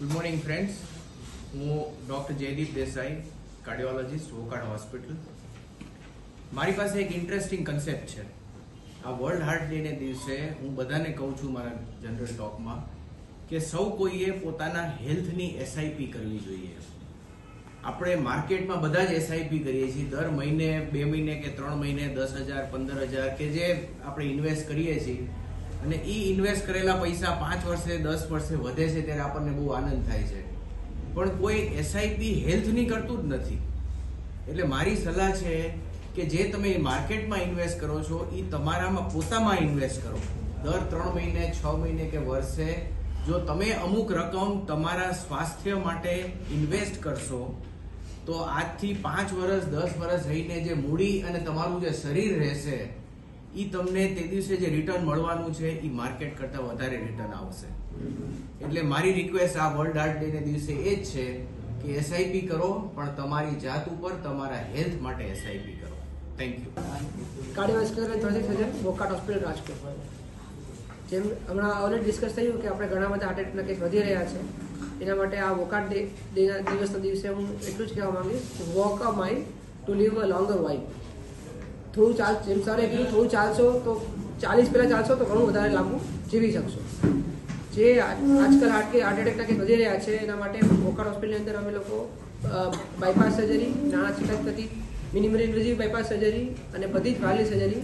Good morning friends, હું doctor Jaydeep Desai, cardiologist, Wockhardt hospital. મારી પાસે એક ઇન્ટરેસ્ટિંગ કન્સેપ્ટ છે. આ વર્લ્ડ હાર્ટ ડેને દિવસે હું બધાને કહું છું મારા જનરલ ટોકમાં કે સૌ કોઈએ પોતાના હેલ્થની એસઆઈપી કરવી જોઈએ. આપણે માર્કેટમાં બધા જ એસઆઈપી કરીએ છીએ. દર મહિને, 2 મહિને કે 3 મહિને 10,000, 15,000 કે જે આપણે ઇન્વેસ્ટ કરીએ છીએ, અને એ ઇન્વેસ્ટ કરેલા પૈસા 5 વર્ષે 10 વર્ષે વધે છે ત્યારે આપણને બહુ આનંદ થાય છે. પણ કોઈ એસઆઈપી હેલ્થની કરતું જ નથી. એટલે મારી સલાહ છે કે જે તમે માર્કેટમાં ઇન્વેસ્ટ કરો છો એ તમારામાં પોતામાં ઇન્વેસ્ટ કરો. દર 3 મહિને, 6 મહિને કે વર્ષે જો તમે અમુક રકમ તમારા સ્વાસ્થ્ય માટે ઇન્વેસ્ટ કરશો તો આજથી 5 વર્ષ 10 વર્ષ રહીને જે મૂડી અને તમારું જે શરીર રહેશે એ તમને તે દિવસે જે રિટર્ન મળવાનું છે એ માર્કેટ કરતાં વધારે રિટર્ન આવશે. એટલે મારી રિક્વેસ્ટ આ વર્લ્ડ હાર્ટ ડેને દિવસે એ જ છે કે એસઆઈપી કરો, પણ તમારી જાત ઉપર, તમારા હેલ્થ માટે એસઆઈપી કરો. Thank you. Cardiovascular and thoracic surgeon, Wockhardt hospital, Rajkot. જેમ હમણાં ઓલરેડી ડિસ્કસ થયું કે આપણે ઘણા બધા હાર્ટ એટેકના કેસ વધી રહ્યા છે. એના માટે આ વોકાર્ડ ડેના દિવસના દિવસે હું એટલું જ કહેવા માંગીશ, walk a mind to live a longer life. થોડું જેમ સરે કીધું, થોડું ચાલશો તો 40 પહેલાં ચાલશો તો ઘણું વધારે લાંબુ જીવી શકશો. જે આજકાલ હાર્ટ એટેકના કેસ વધી રહ્યા છે એના માટે વોકાર્ડ હોસ્પિટલની અંદર અમે લોકો બાયપાસ સર્જરી, નાના ચિકનપતિ, મિનિમલ ઇન્વેઝિવ બાયપાસ સર્જરી અને બધી જ વાયરલી સર્જરી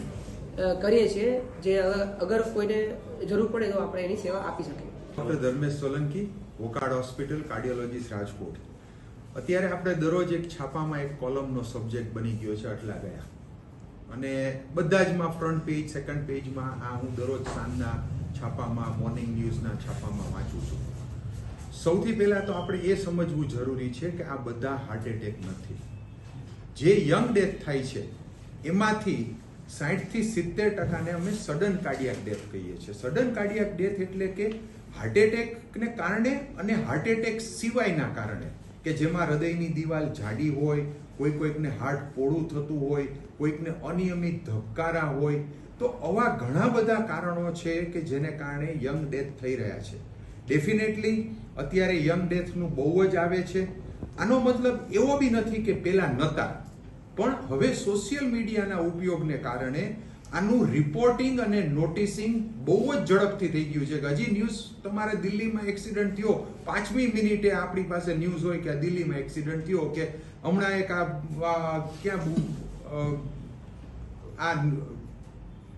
કરીએ છીએ. જે અગર કોઈને જરૂર પડે તો આપણે એની સેવા આપી શકીએ. Doctor Dharmesh Solanki, Wockhardt hospital, cardiologist, Rajkot. અત્યારે આપણે દરરોજ એક છાપામાં એક કોલમનો સબ્જેક્ટ બની ગયો છે અટલા ગયા, અને બધા જમાં ફ્રન્ટ પેજ, સેકન્ડ પેજમાં આ હું દરરોજ સાંજના છાપામાં, મોર્નિંગ ન્યૂઝના છાપામાં વાંચું છું. સૌથી પહેલાં તો આપણે એ સમજવું જરૂરી છે કે આ બધા હાર્ટ એટેક નથી. જે યંગ ડેથ થાય છે એમાંથી 60 થી 70% અમે સડન કાર્ડિયાક ડેથ કહીએ છીએ. સડન કાર્ડિયાક ડેથ એટલે કે હાર્ટ એટેકને કારણે અને હાર્ટ એટેક સિવાયના કારણે, કે જેમાં હૃદયની દિવાલ જાડી હોય, કોઈકને હાર્ટ પોળું થતું હોય, કોઈકને અનિયમિત ધબકારા હોય. તો આવા ઘણા બધા કારણો છે કે જેને કારણે યંગ ડેથ થઈ રહ્યા છે. ડેફિનેટલી અત્યારે યંગ ડેથનું બહુ જ આવે છે. આનો મતલબ એવો બી નથી કે પહેલા નહોતા, પણ હવે સોશિયલ મીડિયાના ઉપયોગને કારણે આનું રિપોર્ટિંગ અને નોટિસિંગ બહુ જ ઝડપથી થઈ ગયું છે. હજી ન્યૂઝ, તમારે દિલ્હીમાં એક્સિડન્ટ થયો, 5મી મિનિટે આપણી પાસે ન્યૂઝ હોય કે દિલ્હીમાં એક્સિડન્ટ થયો, કે હમણાં એક આ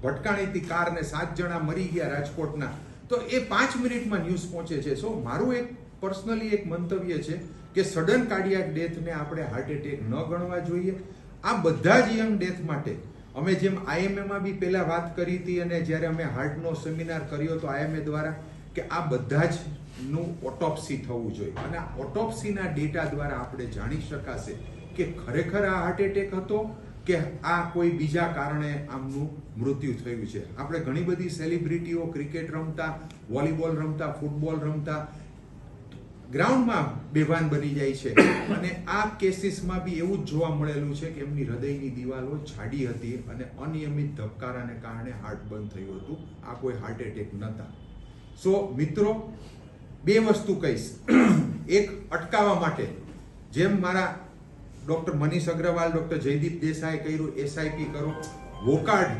ભટકાણીથી કાર ને 7 જણા મરી ગયા રાજકોટના. તો એ 5 મિનિટમાં ન્યૂઝ પહોંચે છે. સો મારું એક પર્સનલી એક મંતવ્ય છે કે સડન કાર્ડિયાક ડેથને આપણે હાર્ટ એટેક ન ગણવા જોઈએ. આ બધા જ યંગ ડેથ માટે અમે જેમ આઈએમએમાં બી પહેલા વાત કરી હતી, અને જ્યારે અમે હાર્ટનો સેમિનાર કર્યો તો આઈએમએ દ્વારા, કે આ બધા જ નું ઓટોપ્સી થવું જોઈએ, અને આ ઓટોપ્સીના ડેટા દ્વારા આપણે જાણી શકાશે કે ખરેખર આ હાર્ટ એટેક હતો કે આ કોઈ બીજા કારણે આમનું મૃત્યુ થયું છે. આપણે ઘણી બધી સેલિબ્રિટીઓ ક્રિકેટ રમતા, વોલીબોલ રમતા, ફૂટબોલ રમતા ગ્રાઉન્ડમાં બેભાન બની જાય છે, અને આ કેસીસમાં બી એવું જ જોવા મળેલું છે કે એમની હૃદયની દિવાલો જાડી હતી અને અનિયમિત ધબકારાને કારણે હાર્ટ બંધ થયું હતું. આ કોઈ હાર્ટ એટેક નહોતા. સો મિત્રો, 2 વસ્તુ કહીશ. એક, અટકાવવા માટે જેમ મારા ડૉક્ટર મનીષ અગ્રવાલ, ડૉક્ટર જયદીપ દેસાઈ કર્યું, એસઆઈપી કરો. વોકાર્ડ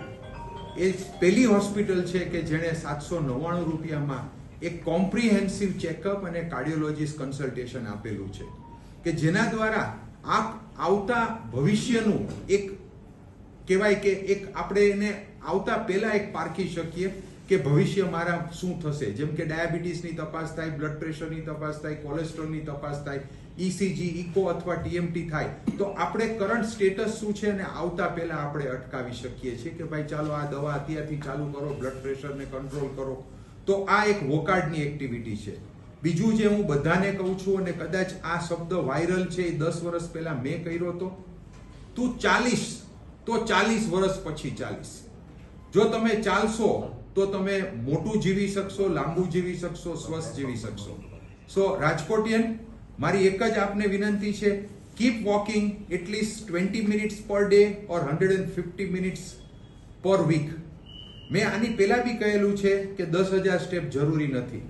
એ પહેલી હોસ્પિટલ છે કે જેણે 799 રૂપિયામાં એક કોમ્પ્રિહેન્સિવ ચેકઅપ અને કાર્ડિયોલોજીસ્ટ કન્સલ્ટેશન આપેલું છે, કે જેના દ્વારા આપ આવતા ભવિષ્યનું એક કહેવાય કે એક આપણે એને આવતા પહેલા એક પારખી શકીએ કે ભવિષ્ય મારા શું થશે. જેમ કે ડાયાબિટીસની તપાસ થાય, બ્લડ પ્રેશરની તપાસ થાય, કોલેસ્ટ્રોલની તપાસ થાય, ઇસીજી, ઇકો અથવા ટીએમટી થાય, તો આપણે કરંટ સ્ટેટસ શું છે અને આવતા પહેલા આપણે અટકાવી શકીએ છીએ કે ભાઈ ચાલો આ દવા અત્યારથી ચાલુ કરો, બ્લડ પ્રેશરને કંટ્રોલ કરો. તો આ એક વોકાર્ડની એક્ટિવિટી છે. બીજું જે હું બધાને કહું છું, અને કદાચ આ શબ્દ વાયરલ છે, એ 10 વર્ષ પહેલા મેં કર્યો હતો, તું 40 તો 40 વર્ષ પછી 40. જો તમે ચાલશો તો તમે મોટું જીવી શકશો, લાંબુ જીવી શકશો, સ્વસ્થ જીવી શકશો. સો રાજકોટિયન, મારી એક જ આપને વિનંતી છે, keep walking at least 20 minutes per day ઓર 150 minutes પર વીક. મેં આની પહેલા બી કહેલું છે કે 10,000 સ્ટેપ જરૂરી નથી.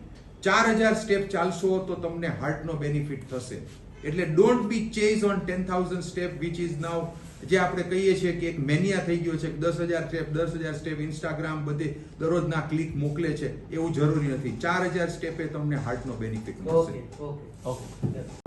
4000 સ્ટેપ ચાલશો તો તમને હાર્ટનો બેનિફિટ થશે. એટલે don't be chase on 10,000 step which is now, જે આપણે કહીએ છીએ કે એક મેનિયા થઈ ગયો છે, 10,000 સ્ટેપ ઇન્સ્ટાગ્રામ બધે દરરોજના ક્લિક મોકલે છે, એવું જરૂરી નથી. 4000 સ્ટેપે તમને હાર્ટનો બેનિફિટ મળશે. ઓકે.